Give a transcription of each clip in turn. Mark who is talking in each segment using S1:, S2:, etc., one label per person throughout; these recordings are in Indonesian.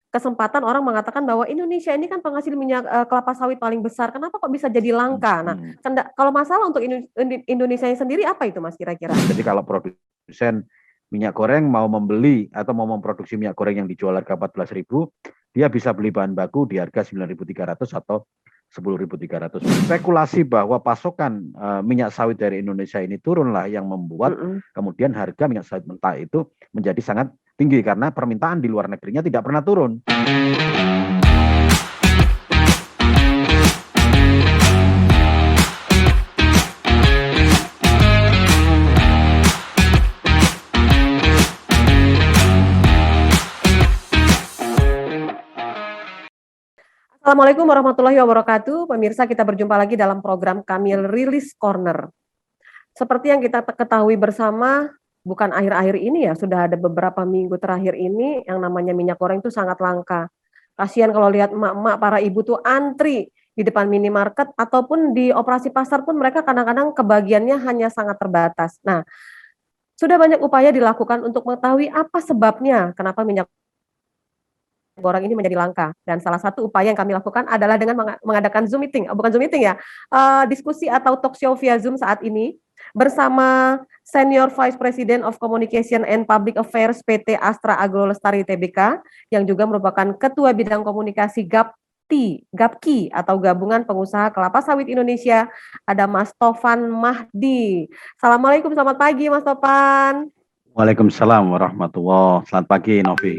S1: kesempatan orang mengatakan bahwa Indonesia ini kan penghasil minyak kelapa sawit paling besar. Kenapa kok bisa jadi langka? Nah, kalau masalah untuk Indonesia sendiri apa itu Mas kira-kira?
S2: Jadi kalau produsen minyak goreng mau membeli atau mau memproduksi minyak goreng yang dijual harga 14.000, dia bisa beli bahan baku di harga 9.300 atau 10.300. Spekulasi bahwa pasokan minyak sawit dari Indonesia ini turunlah yang membuat kemudian harga minyak sawit mentah itu menjadi sangat tinggi karena permintaan di luar negerinya tidak pernah turun.
S1: Assalamualaikum warahmatullahi wabarakatuh. Pemirsa, kita berjumpa lagi dalam program Kamil Release Corner. Seperti yang kita ketahui bersama, bukan akhir-akhir ini ya, sudah ada beberapa minggu terakhir ini yang namanya minyak goreng itu sangat langka. Kasihan kalau lihat emak-emak, para ibu tuh antri di depan minimarket ataupun di operasi pasar pun mereka kadang-kadang kebagiannya hanya sangat terbatas. Nah, sudah banyak upaya dilakukan untuk mengetahui apa sebabnya kenapa minyak goreng ini menjadi langka, dan salah satu upaya yang kami lakukan adalah dengan mengadakan Zoom meeting, bukan Zoom meeting ya, diskusi atau talk show via Zoom saat ini bersama Senior Vice President of Communication and Public Affairs PT Astra Agro Lestari Tbk yang juga merupakan Ketua Bidang Komunikasi GAPKI atau Gabungan Pengusaha Kelapa Sawit Indonesia, ada Mas Tovan Mahdi. Assalamualaikum, selamat pagi Mas Tovan.
S2: Waalaikumsalam warahmatullahi wabarakatuh. Selamat pagi Novi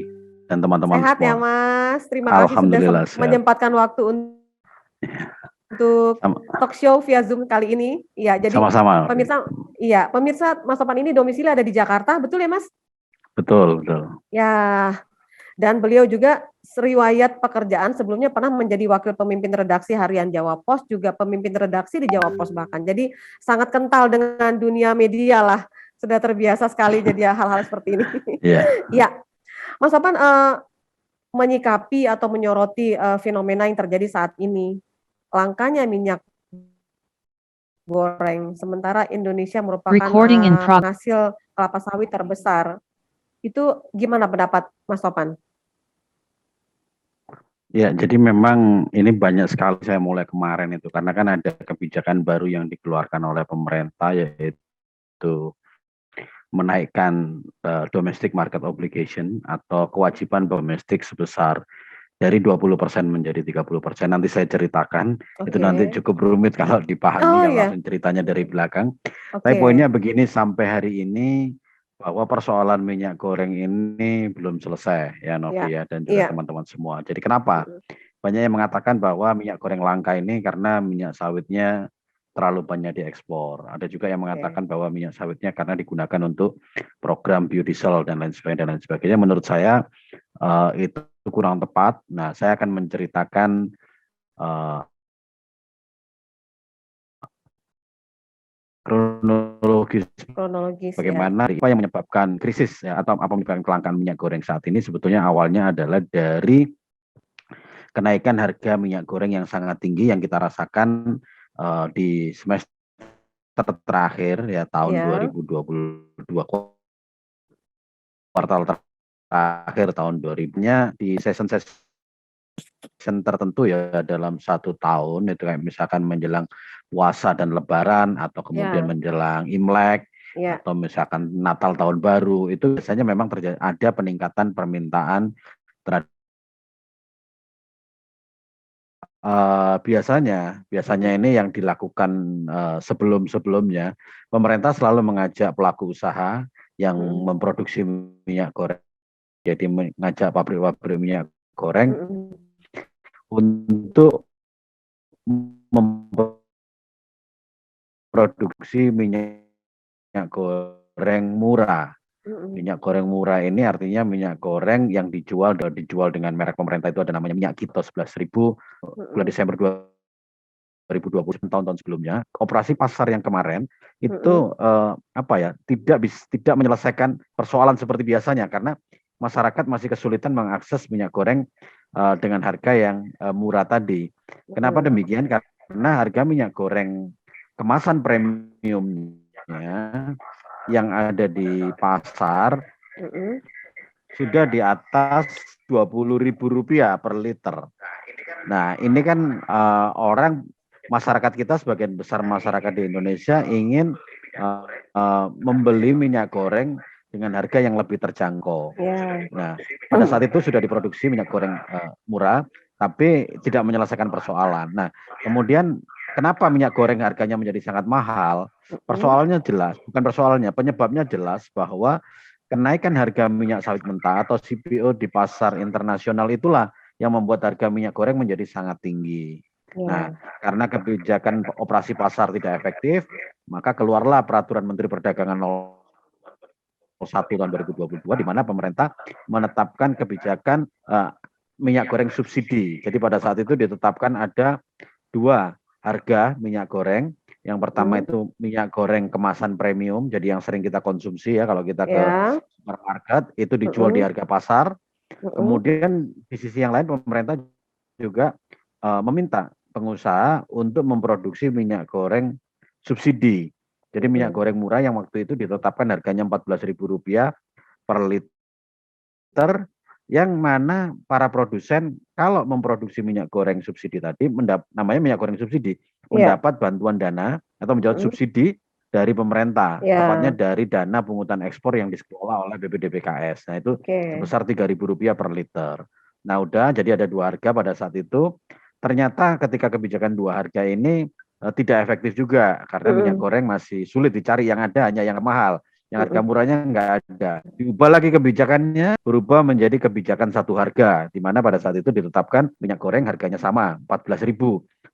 S2: dan teman-teman
S1: sehat
S2: semua.
S1: Ya Mas, terima kasih sudah menyempatkan waktu untuk talk show via Zoom kali ini. Ya, jadi
S2: sama-sama.
S1: Pemirsa Mas Tovan ini domisili ada di Jakarta, betul ya Mas?
S2: Betul.
S1: Ya, dan beliau juga riwayat pekerjaan sebelumnya pernah menjadi wakil pemimpin redaksi harian Jawa Pos, juga pemimpin redaksi di Jawa Pos bahkan. Jadi sangat kental dengan dunia media lah, sudah terbiasa sekali jadi hal-hal seperti ini. Ya. Mas Tovan menyikapi atau menyoroti fenomena yang terjadi saat ini, langkanya minyak goreng, sementara Indonesia merupakan penghasil kelapa sawit terbesar. Itu gimana pendapat Mas Tovan?
S2: Ya, jadi memang ini banyak sekali saya mulai kemarin itu, karena kan ada kebijakan baru yang dikeluarkan oleh pemerintah, yaitu menaikkan domestic market obligation atau kewajiban domestik sebesar dari 20% menjadi 30%. Nanti saya ceritakan, itu nanti cukup rumit kalau dipahami, langsung ceritanya dari belakang. Tapi poinnya begini, sampai hari ini bahwa persoalan minyak goreng ini belum selesai ya Novi ya, dan juga teman-teman semua. Jadi kenapa? Banyak yang mengatakan bahwa minyak goreng langka ini karena minyak sawitnya terlalu banyak diekspor. Ada juga yang mengatakan bahwa minyak sawitnya karena digunakan untuk program biodiesel dan lain sebagainya. Menurut saya itu kurang tepat. Nah, saya akan menceritakan kronologis bagaimana apa yang menyebabkan krisis ya, atau apa menyebabkan kelangkaan minyak goreng saat ini. Sebetulnya awalnya adalah dari kenaikan harga minyak goreng yang sangat tinggi yang kita rasakan di semester terakhir ya tahun 2022, kuartal terakhir tahun 2000-nya di season tertentu ya, dalam 1 tahun itu kayak misalkan menjelang puasa dan lebaran, atau kemudian menjelang Imlek, atau misalkan Natal tahun baru, itu biasanya memang terjadi ada peningkatan permintaan terhadap biasanya ini yang dilakukan sebelumnya, pemerintah selalu mengajak pelaku usaha yang memproduksi minyak goreng, jadi mengajak pabrik-pabrik minyak goreng untuk memproduksi minyak goreng murah. Minyak goreng murah ini artinya minyak goreng yang dijual dengan merek pemerintah, itu ada namanya minyak Kito 11.000 bulan Desember 2020, tahun-tahun sebelumnya. Operasi pasar yang kemarin itu tidak menyelesaikan persoalan seperti biasanya, karena masyarakat masih kesulitan mengakses minyak goreng dengan harga yang murah tadi. Kenapa demikian? Karena harga minyak goreng kemasan premiumnya yang ada di pasar sudah di atas Rp20.000 per liter. Nah, ini kan orang masyarakat kita, sebagian besar masyarakat di Indonesia ingin membeli minyak goreng dengan harga yang lebih terjangkau.
S1: Ya.
S2: Nah, pada saat itu sudah diproduksi minyak goreng murah, tapi tidak menyelesaikan persoalan. Nah, kemudian kenapa minyak goreng harganya menjadi sangat mahal? Persoalannya jelas, bukan persoalannya, penyebabnya jelas bahwa kenaikan harga minyak sawit mentah atau CPO di pasar internasional itulah yang membuat harga minyak goreng menjadi sangat tinggi. Nah, karena kebijakan operasi pasar tidak efektif, maka keluarlah peraturan Menteri Perdagangan 1 tahun 2022 di mana pemerintah menetapkan kebijakan minyak goreng subsidi. Jadi pada saat itu ditetapkan ada 2 harga minyak goreng. Yang pertama itu minyak goreng kemasan premium, jadi yang sering kita konsumsi ya kalau kita ke supermarket itu dijual di harga pasar. Kemudian di sisi yang lain pemerintah juga meminta pengusaha untuk memproduksi minyak goreng subsidi. Jadi minyak goreng murah yang waktu itu ditetapkan harganya Rp14.000 per liter, yang mana para produsen kalau memproduksi minyak goreng subsidi tadi, namanya minyak goreng subsidi, mendapat bantuan dana atau mendapat subsidi dari pemerintah, tepatnya dari dana pungutan ekspor yang dikelola oleh BPDPKS. Nah itu sebesar Rp3.000 per liter. Nah udah, jadi ada 2 harga pada saat itu. Ternyata ketika kebijakan 2 harga ini tidak efektif juga karena minyak goreng masih sulit dicari, yang ada hanya yang mahal, yang harga murahnya nggak ada. Diubah lagi kebijakannya, berubah menjadi kebijakan 1 harga, di mana pada saat itu ditetapkan minyak goreng harganya sama, Rp14.000,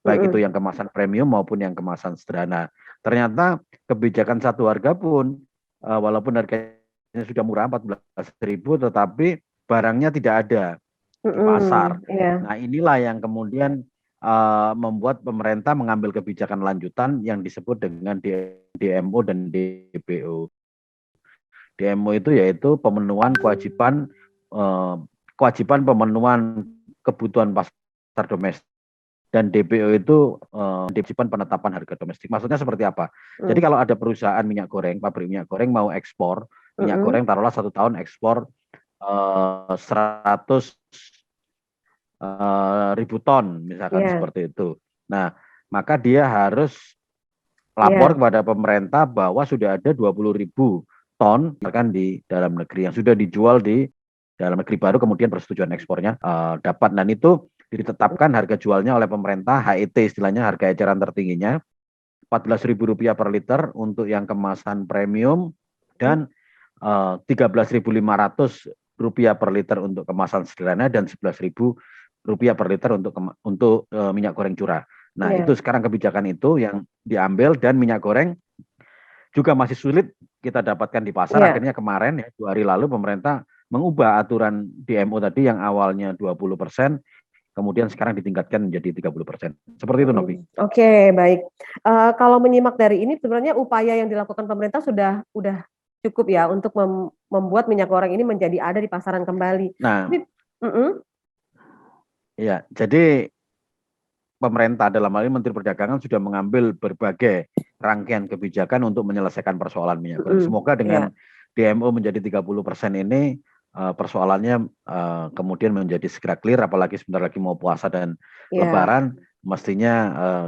S2: baik itu yang kemasan premium maupun yang kemasan sederhana. Ternyata kebijakan 1 harga pun, walaupun harganya sudah murah Rp14.000, tetapi barangnya tidak ada di pasar. Nah inilah yang kemudian membuat pemerintah mengambil kebijakan lanjutan yang disebut dengan DMO dan DPO. DMO itu yaitu pemenuhan kewajiban pemenuhan kebutuhan pasar domestik, dan DPO itu kewajiban penetapan harga domestik. Maksudnya seperti apa? Jadi kalau ada perusahaan minyak goreng, pabrik minyak goreng mau ekspor minyak goreng, taruhlah 1 tahun ekspor 100 ribu ton misalkan seperti itu. Nah, maka dia harus lapor kepada pemerintah bahwa sudah ada 20.000 ton misalkan di dalam negeri yang sudah dijual di dalam negeri, baru kemudian persetujuan ekspornya dapat. Dan itu ditetapkan harga jualnya oleh pemerintah, HET istilahnya, harga eceran tertingginya Rp14.000 per liter untuk yang kemasan premium, dan Rp13.500 per liter untuk kemasan sederhana, dan Rp11.000 per liter untuk minyak goreng curah. Nah, itu sekarang kebijakan itu yang diambil, dan minyak goreng juga masih sulit kita dapatkan di pasar. Akhirnya kemarin ya 2 hari lalu pemerintah mengubah aturan DMO tadi yang awalnya 20%, kemudian sekarang ditingkatkan menjadi 30%. Seperti itu, Novi.
S1: Oke, baik. Kalau menyimak dari ini sebenarnya upaya yang dilakukan pemerintah sudah cukup ya untuk membuat minyak goreng ini menjadi ada di pasaran kembali.
S2: Nah, ya, jadi pemerintah dalam hal ini Menteri Perdagangan sudah mengambil berbagai rangkaian kebijakan untuk menyelesaikan persoalan minyak goreng. Semoga dengan DMO menjadi 30% ini persoalannya kemudian menjadi segera clear, apalagi sebentar lagi mau puasa dan Lebaran, mestinya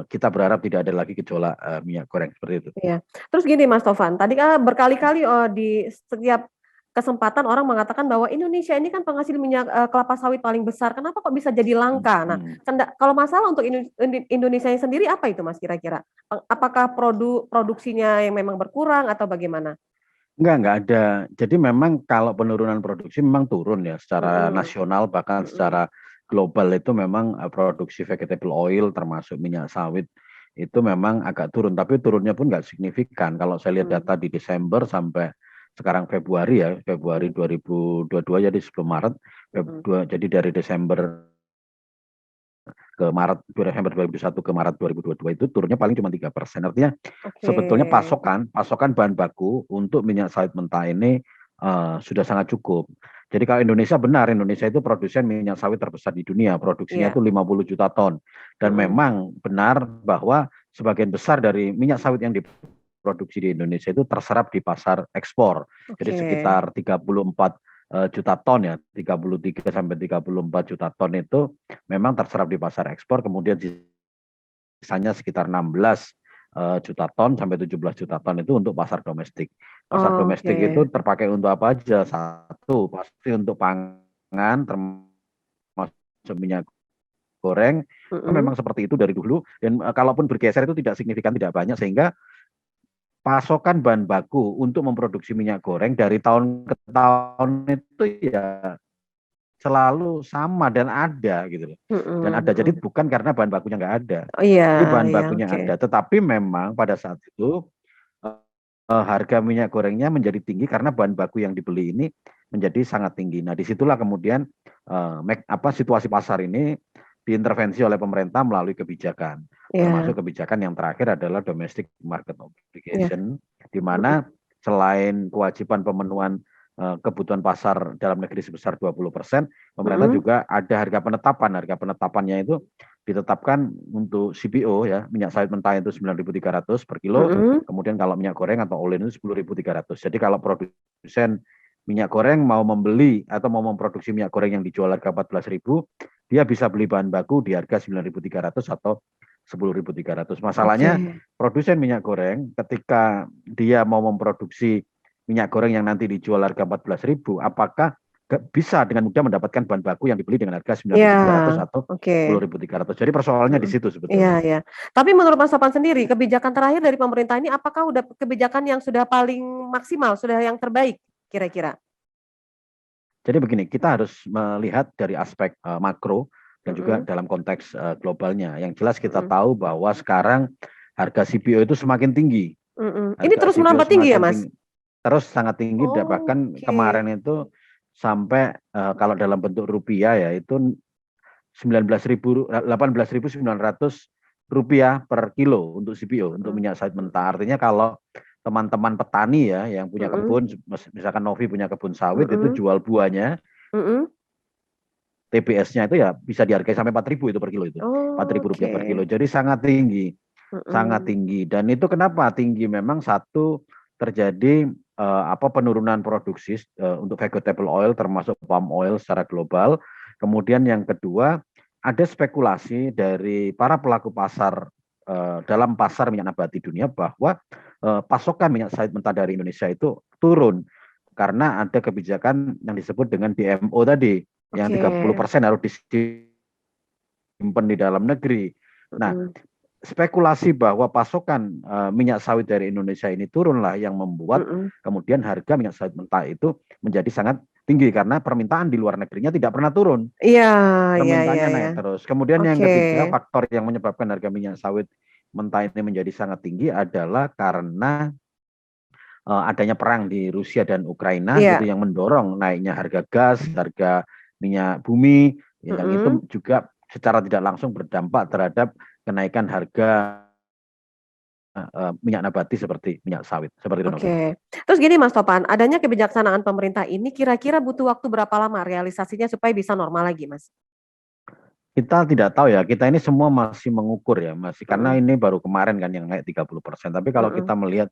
S2: kita berharap tidak ada lagi gejolak minyak goreng seperti itu.
S1: Iya. Terus gini Mas Tovan, tadi kan berkali-kali di setiap kesempatan orang mengatakan bahwa Indonesia ini kan penghasil minyak kelapa sawit paling besar. Kenapa kok bisa jadi langka? Nah, kalau masalah untuk Indonesia sendiri apa itu Mas kira-kira? Apakah produksinya yang memang berkurang atau bagaimana?
S2: Enggak ada. Jadi memang kalau penurunan produksi memang turun ya secara nasional, bahkan secara global itu memang produksi vegetable oil termasuk minyak sawit itu memang agak turun, tapi turunnya pun nggak signifikan. Kalau saya lihat data di Desember sampai sekarang Februari ya, Februari 2022, jadi sebelum Maret, jadi dari Desember ke Maret, Desember 2021 ke Maret 2022 itu turunnya paling cuma 3%. Artinya sebetulnya pasokan bahan baku untuk minyak sawit mentah ini sudah sangat cukup. Jadi kalau Indonesia, benar, Indonesia itu produsen minyak sawit terbesar di dunia, produksinya itu 50 juta ton. Dan memang benar bahwa sebagian besar dari minyak sawit yang diproduksi di Indonesia itu terserap di pasar ekspor. Jadi sekitar 34 juta ton ya, 33 sampai 34 juta ton itu memang terserap di pasar ekspor, kemudian sisanya sekitar 16 juta ton sampai 17 juta ton itu untuk pasar domestik. Pasar domestik itu
S1: Oke.
S2: terpakai untuk apa aja? Satu, pasti untuk pangan, termasuk minyak goreng.
S1: Mm-mm.
S2: Memang seperti itu dari dulu, dan kalaupun bergeser itu tidak signifikan, tidak banyak, sehingga pasokan bahan baku untuk memproduksi minyak goreng dari tahun ke tahun itu ya selalu sama dan ada gitu loh. Dan
S1: Mm-mm.
S2: ada, jadi
S1: Mm-mm.
S2: bukan karena bahan bakunya nggak ada.
S1: Oh iya,
S2: Jadi bahan
S1: iya,
S2: bakunya
S1: oke.
S2: ada, tetapi memang pada saat itu harga minyak gorengnya menjadi tinggi karena bahan baku yang dibeli ini menjadi sangat tinggi. Nah, disitulah kemudian situasi pasar ini diintervensi oleh pemerintah melalui kebijakan.
S1: Iya,
S2: Termasuk kebijakan yang terakhir adalah domestic market
S1: iya.
S2: obligation, di
S1: Mm-mm.
S2: mana selain kewajiban pemenuhan kebutuhan pasar dalam negeri sebesar 20%, pemerintah
S1: Mm-mm.
S2: juga ada harga penetapan. Harga penetapannya itu ditetapkan untuk CPO ya, minyak sawit mentah itu 9.300 per kilo,
S1: Mm-mm.
S2: kemudian kalau minyak goreng atau all in itu 10.300. Jadi kalau produsen minyak goreng mau membeli atau mau memproduksi minyak goreng yang dijual harga 14.000, dia bisa beli bahan baku di harga 9.300 atau 10.300. Masalahnya
S1: Oke.
S2: produsen minyak goreng ketika dia mau memproduksi minyak goreng yang nanti dijual harga 14.000, apakah bisa dengan mudah mendapatkan bahan baku yang dibeli dengan harga
S1: Iya,
S2: 9.300 atau
S1: oke.
S2: 10.300. Jadi persoalannya di
S1: Mm-mm.
S2: situ
S1: Iya,
S2: sebetulnya.
S1: iya. Tapi menurut Mas Topan sendiri, kebijakan terakhir dari pemerintah ini apakah udah kebijakan yang sudah paling maksimal, sudah yang terbaik kira-kira?
S2: Jadi begini, kita harus melihat dari aspek makro dan juga
S1: Mm-mm.
S2: dalam konteks globalnya. Yang jelas kita
S1: Mm-mm.
S2: tahu bahwa sekarang harga CPO itu semakin tinggi.
S1: Mm-mm. Ini
S2: Harga
S1: terus
S2: CPO
S1: menambah tinggi ya,
S2: semakin
S1: Mas?
S2: tinggi, terus sangat tinggi, bahkan
S1: Oke.
S2: kemarin itu sampai kalau dalam bentuk rupiah ya itu 18.900 rupiah per kilo untuk CPO, untuk
S1: Mm-mm.
S2: minyak sawit mentah. Artinya kalau teman-teman petani ya yang punya
S1: Mm-mm.
S2: kebun, misalkan Novi punya kebun sawit, itu
S1: Mm-mm.
S2: jual buahnya,
S1: Mm-mm.
S2: TBS-nya itu ya bisa dihargai sampai 4.000 itu per kilo itu. 4.000 rupiah per
S1: Oke.
S2: kilo. Jadi sangat tinggi. Sangat
S1: Mm-mm.
S2: tinggi. Dan itu kenapa tinggi? Memang satu, terjadi penurunan produksi untuk vegetable oil termasuk palm oil secara global. Kemudian yang kedua, ada spekulasi dari para pelaku pasar dalam pasar minyak nabati dunia bahwa pasokan minyak sawit mentah dari Indonesia itu turun karena ada kebijakan yang disebut dengan DMO tadi, yang
S1: Oke.
S2: 30% harus disimpan di dalam negeri. Nah,
S1: Mm-mm.
S2: spekulasi bahwa pasokan minyak sawit dari Indonesia ini turunlah yang membuat
S1: Mm-mm.
S2: kemudian harga minyak sawit mentah itu menjadi sangat tinggi karena permintaan di luar negerinya tidak pernah turun,
S1: Iya, iya, iya,
S2: permintaannya
S1: iya.
S2: naik terus. Kemudian yang
S1: Oke.
S2: ketiga, faktor yang menyebabkan harga minyak sawit mentah ini menjadi sangat tinggi adalah karena adanya perang di Rusia dan Ukraina gitu,
S1: Iya.
S2: yang mendorong naiknya harga gas, harga minyak bumi, yang
S1: Mm-mm.
S2: itu juga secara tidak langsung berdampak terhadap kenaikan harga minyak nabati seperti minyak sawit. Seperti itu, Novi.
S1: Oke. Terus gini Mas Topan, adanya kebijaksanaan pemerintah ini kira-kira butuh waktu berapa lama realisasinya supaya bisa normal lagi, Mas?
S2: Kita tidak tahu ya, kita ini semua masih mengukur ya, masih, karena
S1: Mm-mm.
S2: ini baru kemarin kan yang naik 30%. Tapi kalau
S1: Mm-mm.
S2: kita melihat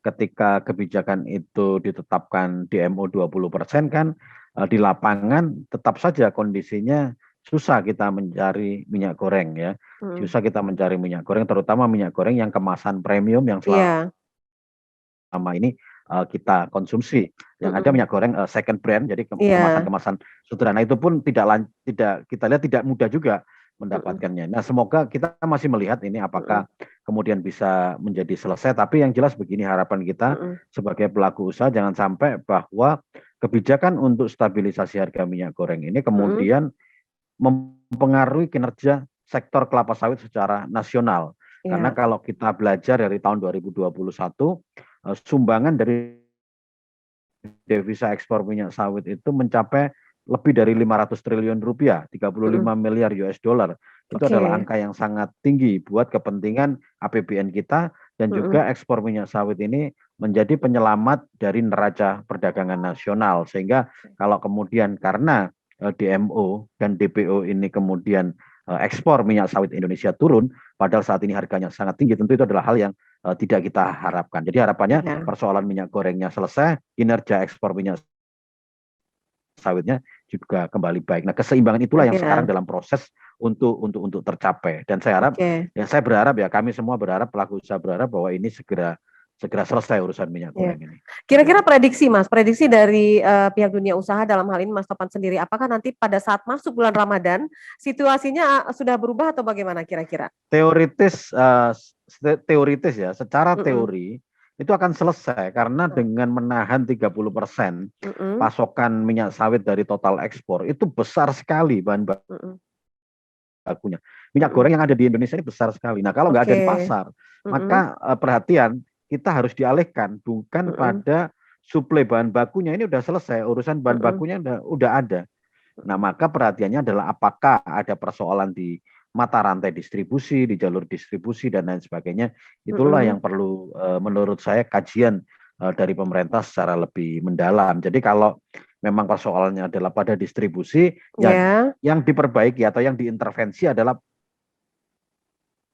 S2: ketika kebijakan itu ditetapkan DMO 20% kan, di lapangan tetap saja kondisinya susah kita mencari minyak goreng ya.
S1: Mm-mm.
S2: Susah kita mencari minyak goreng, terutama minyak goreng yang kemasan premium yang
S1: Iya.
S2: selama ini kita konsumsi. Yang ada
S1: Mm-mm.
S2: minyak goreng second brand, jadi
S1: Iya.
S2: kemasan-kemasan sederhana itu pun tidak kita lihat tidak mudah juga
S1: Mm-mm.
S2: mendapatkannya. Nah, semoga kita masih melihat ini
S1: Mm-mm.
S2: apakah kemudian bisa menjadi selesai. Tapi yang jelas begini, harapan kita
S1: Mm-mm.
S2: sebagai pelaku usaha jangan sampai bahwa kebijakan untuk stabilisasi harga minyak goreng ini
S1: Mm-mm.
S2: kemudian mempengaruhi kinerja sektor kelapa sawit secara nasional. Karena
S1: Iya.
S2: kalau kita belajar dari tahun 2021, sumbangan dari devisa ekspor minyak sawit itu mencapai lebih dari 500 triliun rupiah, 35
S1: Mm-mm.
S2: miliar US dollar. Itu adalah
S1: Oke.
S2: angka yang sangat tinggi buat kepentingan APBN kita, dan
S1: Mm-mm.
S2: juga ekspor minyak sawit ini menjadi penyelamat dari neraca perdagangan nasional. Sehingga kalau kemudian karena DMO dan DPO ini kemudian ekspor minyak sawit Indonesia turun, padahal saat ini harganya sangat tinggi, tentu itu adalah hal yang tidak kita harapkan. Jadi harapannya
S1: Iya.
S2: persoalan minyak gorengnya selesai, kinerja ekspor minyak sawitnya juga kembali baik. Nah, keseimbangan itulah yang sekarang
S1: Iya,
S2: dalam proses untuk tercapai. Dan saya harap,
S1: oke.
S2: ya saya berharap ya, kami semua berharap, pelaku usaha berharap bahwa ini segera selesai urusan minyak
S1: Iya.
S2: goreng ini.
S1: Kira-kira
S2: Ya.
S1: prediksi Mas, prediksi dari pihak dunia usaha dalam hal ini Mas Topan sendiri, apakah nanti pada saat masuk bulan Ramadan situasinya sudah berubah atau bagaimana kira-kira?
S2: Teoritis ya, secara
S1: Mm-mm,
S2: teori itu akan selesai karena dengan menahan 30%
S1: mm-mm,
S2: pasokan minyak sawit dari total ekspor itu besar sekali bahan
S1: mm-mm,
S2: bakunya. Minyak
S1: mm-mm.
S2: goreng yang ada di Indonesia ini besar sekali. Nah, kalau nggak ada di
S1: Oke.
S2: pasar,
S1: Mm-mm,
S2: maka perhatian kita harus dialihkan bukan
S1: mm-mm,
S2: pada suplai bahan bakunya, ini udah selesai, urusan bahan
S1: mm-mm,
S2: bakunya udah ada. Nah, maka perhatiannya adalah apakah ada persoalan di mata rantai distribusi, di jalur distribusi dan lain sebagainya. Itulah
S1: mm-mm.
S2: yang perlu menurut saya kajian dari pemerintah secara lebih mendalam. Jadi kalau memang persoalannya adalah pada distribusi, ya
S1: Ya,
S2: yang diperbaiki atau yang diintervensi adalah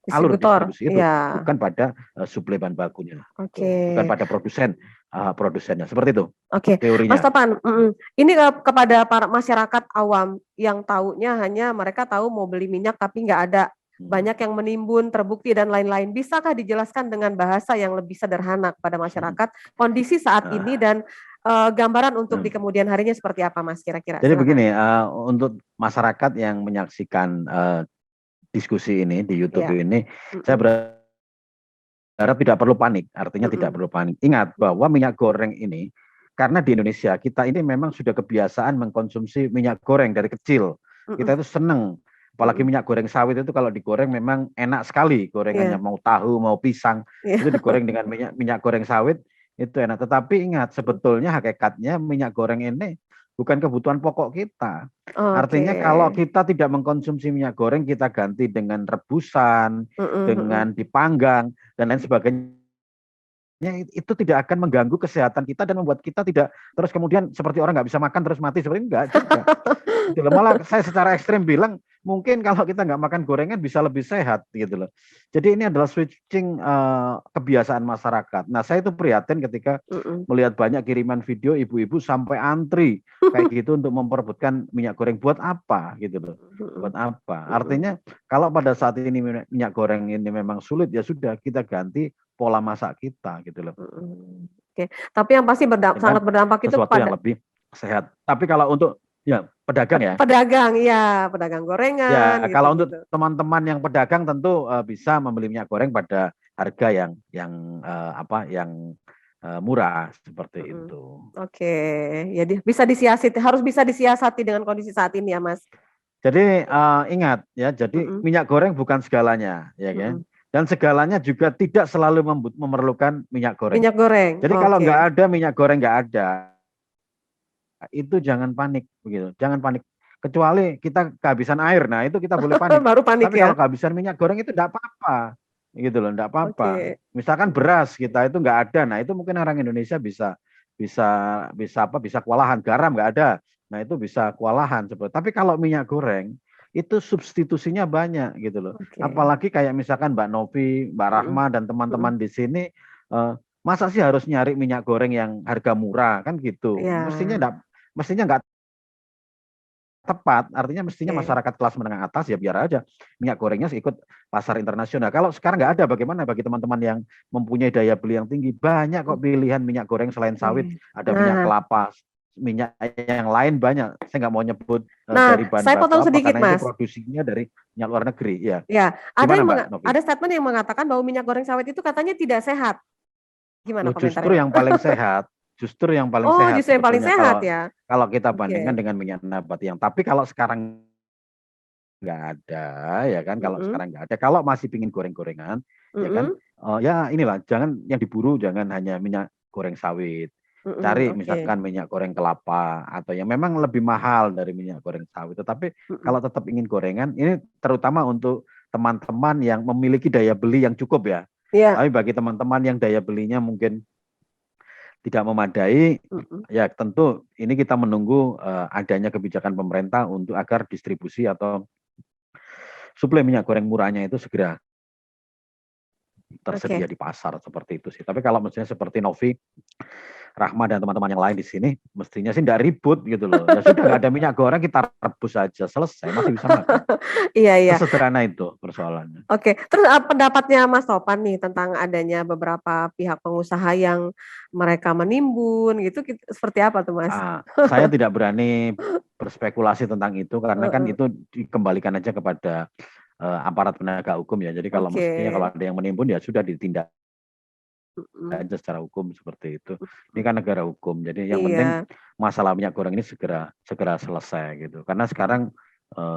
S2: alur
S1: distributor.
S2: distribusi itu,
S1: Ya,
S2: bukan pada suplai bahan bakunya.
S1: oke.
S2: Tuh, bukan pada produsennya. Seperti itu
S1: Oke, Mas
S2: teorinya.
S1: Topan, ini kepada para masyarakat awam yang taunya hanya mereka tahu mau beli minyak tapi nggak ada
S2: Hmm.
S1: banyak yang menimbun, terbukti dan lain-lain. Bisakah dijelaskan dengan bahasa yang lebih sederhana kepada masyarakat kondisi saat ini
S2: Nah,
S1: dan gambaran untuk di
S2: hmm.
S1: kemudian harinya seperti apa, Mas? Kira-kira,
S2: Jadi
S1: silakan.
S2: begini, untuk masyarakat yang menyaksikan diskusi ini di YouTube
S1: Ya,
S2: ini, saya
S1: mm-mm,
S2: berharap tidak perlu panik. Artinya tidak
S1: mm-mm,
S2: perlu panik. Ingat bahwa minyak goreng ini, karena di Indonesia kita ini memang sudah kebiasaan mengkonsumsi minyak goreng dari kecil.
S1: mm-mm,
S2: Kita itu seneng. Apalagi
S1: mm-mm.
S2: minyak goreng sawit itu kalau digoreng memang enak sekali. Gorengannya
S1: Ya,
S2: mau tahu, mau pisang,
S1: ya,
S2: itu digoreng dengan minyak goreng sawit, itu enak. Tetapi ingat, sebetulnya hakikatnya minyak goreng ini bukan kebutuhan pokok kita.
S1: oke,
S2: Artinya kalau kita tidak mengkonsumsi minyak goreng, kita ganti dengan rebusan,
S1: mm-mm, mm-mm.
S2: dengan dipanggang, dan lain sebagainya, itu tidak akan mengganggu kesehatan kita dan membuat kita tidak terus kemudian seperti orang nggak bisa makan terus mati, seperti enggak juga. Gitu loh. Malah saya secara ekstrim bilang mungkin kalau kita nggak makan gorengan bisa lebih sehat gitu loh. Jadi ini adalah switching kebiasaan masyarakat. Nah, saya itu prihatin ketika
S1: Mm-mm,
S2: melihat banyak kiriman video ibu-ibu sampai antri kayak gitu untuk memperebutkan minyak goreng. Buat apa gitu loh?
S1: mm-mm,
S2: Buat apa?
S1: mm-mm.
S2: Artinya kalau pada saat ini minyak goreng ini memang sulit, ya sudah kita ganti pola masak kita gitu loh.
S1: Mm, oke, tapi yang pasti
S2: Dengan
S1: sangat berdampak itu
S2: sesuatu yang
S1: kepada
S2: lebih sehat. Tapi kalau untuk ya pedagang ya,
S1: pedagang, ya pedagang gorengan
S2: ya, kalau untuk
S1: gitu-gitu.
S2: teman-teman yang pedagang tentu bisa membeli minyak goreng pada harga yang murah seperti
S1: Mm-mm.
S2: itu.
S1: Oke, ya bisa disiasati, harus bisa disiasati dengan kondisi saat ini ya Mas.
S2: Jadi ingat ya, jadi
S1: Mm-mm,
S2: minyak goreng bukan segalanya, ya kan?
S1: mm-mm.
S2: Dan segalanya juga tidak selalu memerlukan minyak goreng.
S1: Minyak goreng,
S2: Jadi kalau
S1: oke.
S2: nggak ada minyak goreng nggak ada, itu jangan panik begitu, jangan panik. Kecuali kita kehabisan air, nah itu kita boleh panik.
S1: Baru panik
S2: Tapi
S1: ya.
S2: kalau kehabisan minyak goreng itu enggak apa-apa, gitu loh, enggak apa-apa.
S1: Oke.
S2: Misalkan beras kita itu enggak ada, nah itu mungkin orang Indonesia bisa bisa bisa kewalahan. Garam enggak ada, nah itu bisa kewalahan seperti. Tapi kalau minyak goreng itu substitusinya banyak gitu loh.
S1: Oke.
S2: Apalagi kayak misalkan Mbak Novi, Mbak
S1: Mm-mm,
S2: Rahma dan
S1: mm-mm.
S2: teman-teman di sini, masa sih harus nyari minyak goreng yang harga murah kan gitu?
S1: Ya,
S2: Mestinya enggak tepat, artinya mestinya
S1: oke.
S2: masyarakat kelas menengah atas ya biar aja minyak gorengnya ikut pasar internasional. Kalau sekarang nggak ada, bagaimana bagi teman-teman yang mempunyai daya beli yang tinggi? Banyak kok pilihan minyak goreng selain sawit,
S1: Oke.
S2: ada minyak
S1: Nah,
S2: kelapa, minyak yang lain banyak. Saya nggak mau nyebut dari bahan
S1: saya
S2: baku
S1: potong
S2: apa
S1: sedikit
S2: karena itu
S1: Mas.
S2: produksinya dari minyak luar negeri. Ya,
S1: Ya,
S2: gimana Mbak Novi?
S1: ada statement yang mengatakan bahwa minyak goreng sawit itu katanya tidak sehat. Gimana
S2: Loh, justru
S1: komentarnya Mas?
S2: yang paling sehat, justru yang paling
S1: Oh,
S2: sehat
S1: justru yang paling
S2: sebetulnya
S1: sehat
S2: kalau
S1: ya.
S2: kalau kita bandingkan
S1: Oke.
S2: dengan minyak nabati yang. Tapi kalau sekarang nggak ada, ya kan, kalau
S1: Mm-mm,
S2: sekarang nggak ada, kalau masih pingin goreng-gorengan, ya kan,
S1: mm-mm,
S2: ya inilah, jangan yang diburu, jangan hanya minyak goreng sawit,
S1: mm-mm,
S2: cari
S1: oke.
S2: misalkan minyak goreng kelapa atau yang memang lebih mahal dari minyak goreng sawit. Tetapi
S1: Mm-mm.
S2: kalau tetap ingin gorengan, ini terutama untuk teman-teman yang memiliki daya beli yang cukup ya.
S1: Iya.
S2: Tapi bagi teman-teman yang daya belinya mungkin tidak memadai,
S1: Mm-mm.
S2: ya tentu ini kita menunggu adanya kebijakan pemerintah untuk agar distribusi atau suplai minyak goreng murahnya itu segera tersedia
S1: Oke.
S2: di pasar seperti itu sih. Tapi kalau misalnya seperti Novi, Rahma dan teman-teman yang lain di sini, mestinya sih nggak ribut gitu loh. Ya sudah, nggak ada minyak goreng, kita rebus aja, selesai, masih bisa makan.
S1: Iya, iya.
S2: Sesederhana itu persoalannya.
S1: Oke, terus pendapatnya Mas Topan nih tentang adanya beberapa pihak pengusaha yang mereka menimbun gitu, seperti apa tuh Mas?
S2: Saya tidak berani berspekulasi tentang itu karena kan
S1: Heeh.
S2: itu dikembalikan aja kepada aparat penegak hukum ya. Jadi kalau
S1: Oke.
S2: mestinya kalau ada yang menimbun ya sudah ditindak
S1: Mm-mm.
S2: aja secara hukum seperti itu. Ini kan negara hukum. Jadi yang penting
S1: Iya,
S2: masalah minyak goreng ini segera selesai gitu. Karena sekarang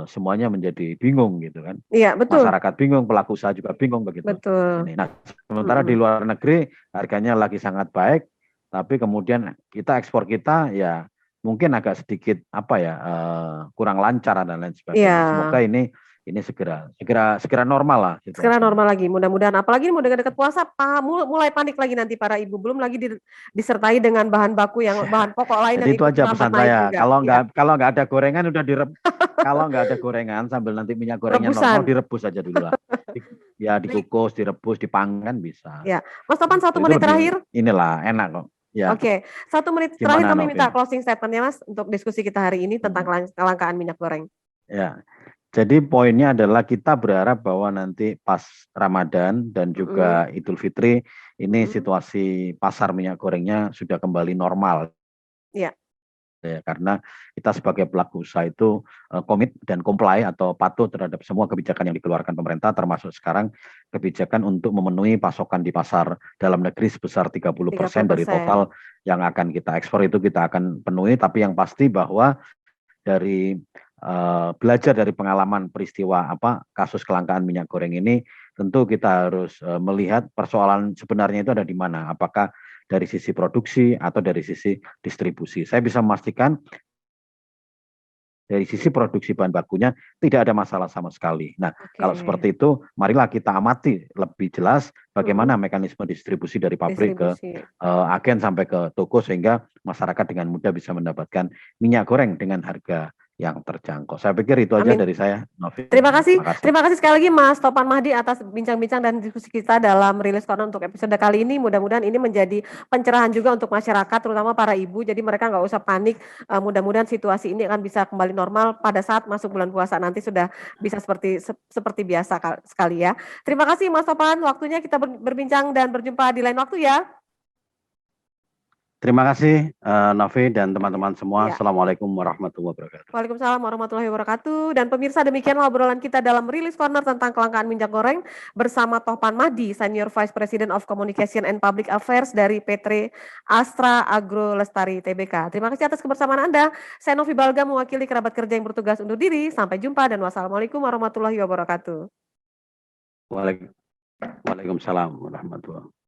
S2: semuanya menjadi bingung gitu kan.
S1: iya betul,
S2: Masyarakat bingung, pelaku usaha juga bingung begitu.
S1: betul.
S2: Ini. Nah, sementara di
S1: Mm-mm.
S2: luar negeri harganya lagi sangat baik, tapi kemudian kita ekspor kita ya mungkin agak sedikit apa ya kurang lancar dan lain
S1: Iya,
S2: sebagainya. Semoga ini segera normal lah
S1: segera
S2: situasinya.
S1: normal lagi. Mudah-mudahan. Apalagi mau dekat-dekat puasa, mulai panik lagi nanti para ibu. Belum lagi disertai dengan bahan baku yang bahan pokok lain
S2: Jadi
S1: yang
S2: itu
S1: ikut
S2: aja
S1: merambat
S2: pesan
S1: naik
S2: saya.
S1: juga. Iya,
S2: Kalau nggak ada gorengan kalau nggak ada gorengan sambil nanti minyak gorengnya normal
S1: rebusan.
S2: direbus aja dulu lah. Ya
S1: Baik,
S2: dikukus, direbus, dipanggang bisa.
S1: ya. Mas Topan
S2: Gitu.
S1: satu
S2: Itu
S1: menit
S2: lebih
S1: terakhir.
S2: inilah enak kok. Ya,
S1: Oke, 1 menit terakhir
S2: gimana
S1: kami minta
S2: Novi?
S1: closing statement-nya Mas untuk diskusi kita hari ini tentang kelangkaan minyak goreng.
S2: Ya, jadi poinnya adalah kita berharap bahwa nanti pas Ramadan dan
S1: Mm-mm,
S2: juga Idul Fitri ini
S1: mm-mm.
S2: situasi pasar minyak gorengnya sudah kembali normal.
S1: Iya,
S2: Ya, karena kita sebagai pelaku usaha itu komit dan comply atau patuh terhadap semua kebijakan yang dikeluarkan pemerintah, termasuk sekarang kebijakan untuk memenuhi pasokan di pasar dalam negeri sebesar 30% dari
S1: 30%.
S2: total yang akan kita ekspor itu kita akan penuhi. Tapi yang pasti bahwa dari belajar dari pengalaman peristiwa kasus kelangkaan minyak goreng ini, tentu kita harus melihat persoalan sebenarnya itu ada di mana. Apakah dari sisi produksi atau dari sisi distribusi. Saya bisa memastikan dari sisi produksi bahan bakunya tidak ada masalah sama sekali. Nah, kalau
S1: Oke.
S2: seperti itu, marilah kita amati lebih jelas bagaimana
S1: Mm-mm.
S2: mekanisme distribusi dari pabrik ke
S1: Distribusi.
S2: agen sampai ke toko sehingga masyarakat dengan mudah bisa mendapatkan minyak goreng dengan harga yang terjangkau. Saya pikir itu aja
S1: Amin.
S2: dari saya, Novi.
S1: Terima
S2: Makasih.
S1: kasih sekali lagi Mas Topan Mahdi atas bincang-bincang dan diskusi kita dalam Rilis Corner untuk episode kali ini. Mudah-mudahan ini menjadi pencerahan juga untuk masyarakat, terutama para ibu. Jadi mereka nggak usah panik. Mudah-mudahan situasi ini akan bisa kembali normal pada saat masuk bulan puasa nanti sudah bisa seperti biasa sekali ya. Terima kasih Mas Topan, waktunya kita berbincang dan berjumpa di lain waktu ya.
S2: Terima kasih, Novi dan teman-teman semua.
S1: Ya.
S2: Assalamualaikum warahmatullahi wabarakatuh.
S1: Waalaikumsalam warahmatullahi wabarakatuh. Dan pemirsa, demikianlah obrolan kita dalam Rilis Corner tentang kelangkaan minyak goreng bersama Topan Mahdi, Senior Vice President of Communication and Public Affairs dari PT Astra Agro Lestari Tbk. Terima kasih atas kebersamaan Anda. Saya Novi Balga mewakili kerabat kerja yang bertugas undur diri. Sampai jumpa dan wassalamualaikum warahmatullahi wabarakatuh.
S2: Waalaikumsalam warahmatullahi wabarakatuh.